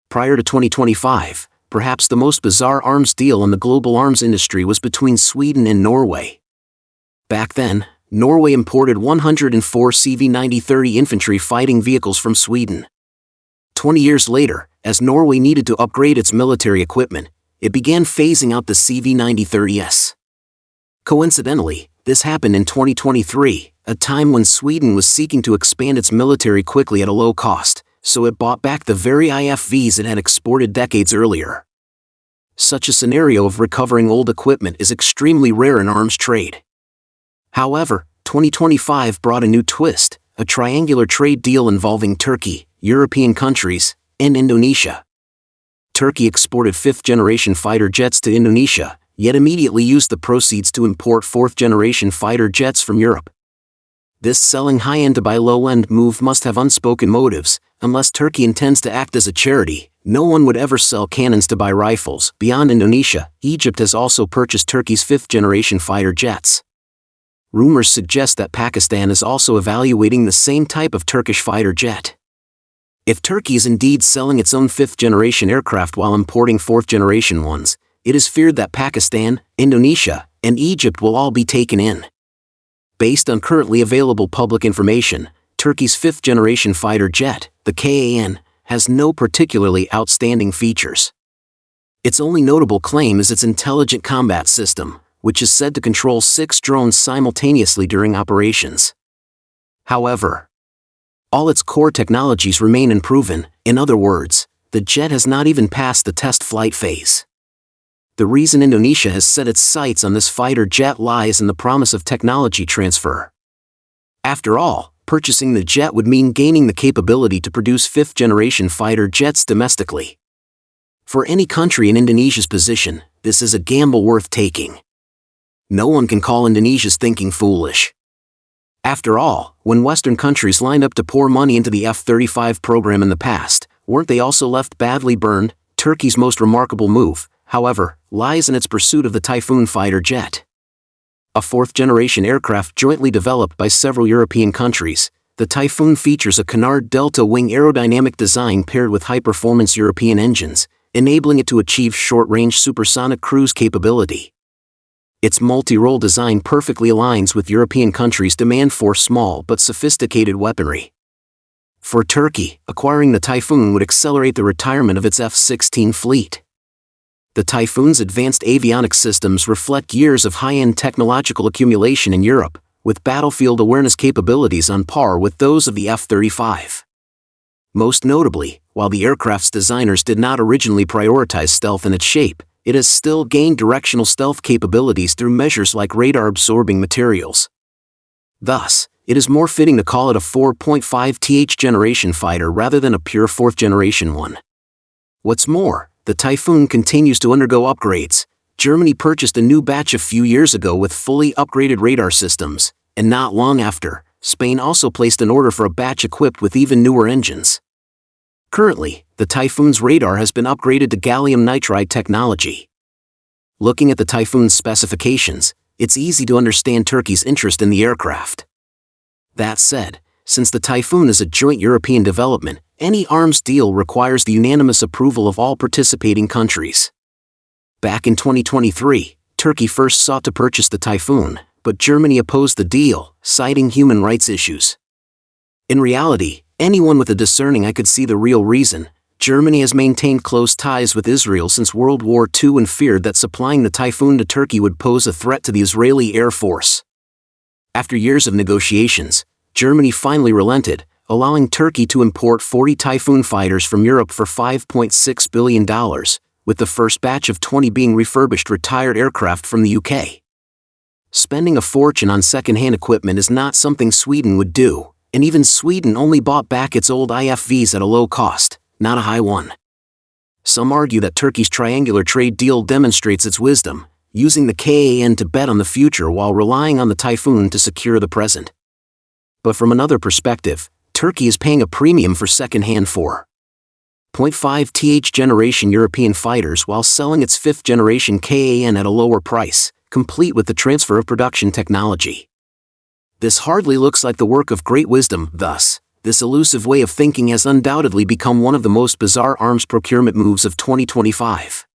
Prior to 2025, perhaps the most bizarre arms deal in the global arms industry was between Sweden and Norway. Back then, Norway imported 104 CV-90-30 infantry fighting vehicles from Sweden. 20 years later, as Norway needed to upgrade its military equipment, it began phasing out the CV-90-30s. Coincidentally, this happened in 2023, a time when Sweden was seeking to expand its military quickly at a low cost, so it bought back the very IFVs it had exported decades earlier. Such a scenario of recovering old equipment is extremely rare in arms trade. However, 2025 brought a new twist, a triangular trade deal involving Turkey, European countries, and Indonesia. Turkey exported 5th-generation fighter jets to Indonesia, yet immediately used the proceeds to import 4th-generation fighter jets from Europe. This selling high-end to buy low-end move must have unspoken motives. Unless Turkey intends to act as a charity, no one would ever sell cannons to buy rifles. Beyond Indonesia, Egypt has also purchased Turkey's 5th-generation fighter jets. Rumors suggest that Pakistan is also evaluating the same type of Turkish fighter jet. If Turkey is indeed selling its own 5th-generation aircraft while importing 4th-generation ones, it is feared that Pakistan, Indonesia, and Egypt will all be taken in. Based on currently available public information, Turkey's 5th-generation fighter jet, the KAN, has no particularly outstanding features. Its only notable claim is its intelligent combat system, which is said to control 6 drones simultaneously during operations. However, all its core technologies remain unproven. In other words, the jet has not even passed the test flight phase. The reason Indonesia has set its sights on this fighter jet lies in the promise of technology transfer. After all, purchasing the jet would mean gaining the capability to produce 5th-generation fighter jets domestically. For any country in Indonesia's position, this is a gamble worth taking. No one can call Indonesia's thinking foolish. After all, when Western countries lined up to pour money into the F-35 program in the past, weren't they also left badly burned? Turkey's most remarkable move, however, lies in its pursuit of the Typhoon fighter jet. A 4th-generation aircraft jointly developed by several European countries, the Typhoon features a canard delta-wing aerodynamic design paired with high-performance European engines, enabling it to achieve short-range supersonic cruise capability. Its multi-role design perfectly aligns with European countries' demand for small but sophisticated weaponry. For Turkey, acquiring the Typhoon would accelerate the retirement of its F-16 fleet. The Typhoon's advanced avionics systems reflect years of high-end technological accumulation in Europe, with battlefield awareness capabilities on par with those of the F-35. Most notably, while the aircraft's designers did not originally prioritize stealth in its shape, it has still gained directional stealth capabilities through measures like radar-absorbing materials. Thus, it is more fitting to call it a 4.5th generation fighter rather than a pure 4th-generation one. What's more, the Typhoon continues to undergo upgrades. Germany purchased a new batch a few years ago with fully upgraded radar systems, and not long after, Spain also placed an order for a batch equipped with even newer engines. Currently, the Typhoon's radar has been upgraded to gallium nitride technology. Looking at the Typhoon's specifications, it's easy to understand Turkey's interest in the aircraft. That said, since the Typhoon is a joint European development, any arms deal requires the unanimous approval of all participating countries. Back in 2023, Turkey first sought to purchase the Typhoon, but Germany opposed the deal, citing human rights issues. In reality, anyone with a discerning eye could see the real reason. Germany has maintained close ties with Israel since World War II and feared that supplying the Typhoon to Turkey would pose a threat to the Israeli Air Force. After years of negotiations, Germany finally relented, allowing Turkey to import 40 Typhoon fighters from Europe for $5.6 billion, with the first batch of 20 being refurbished retired aircraft from the UK. Spending a fortune on second-hand equipment is not something Sweden would do, and even Sweden only bought back its old IFVs at a low cost, not a high one. Some argue that Turkey's triangular trade deal demonstrates its wisdom, using the KAN to bet on the future while relying on the Typhoon to secure the present. But from another perspective, Turkey is paying a premium for second-hand 4.5th generation European fighters while selling its 5th generation KAN at a lower price, complete with the transfer of production technology. This hardly looks like the work of great wisdom. Thus, this elusive way of thinking has undoubtedly become one of the most bizarre arms procurement moves of 2025.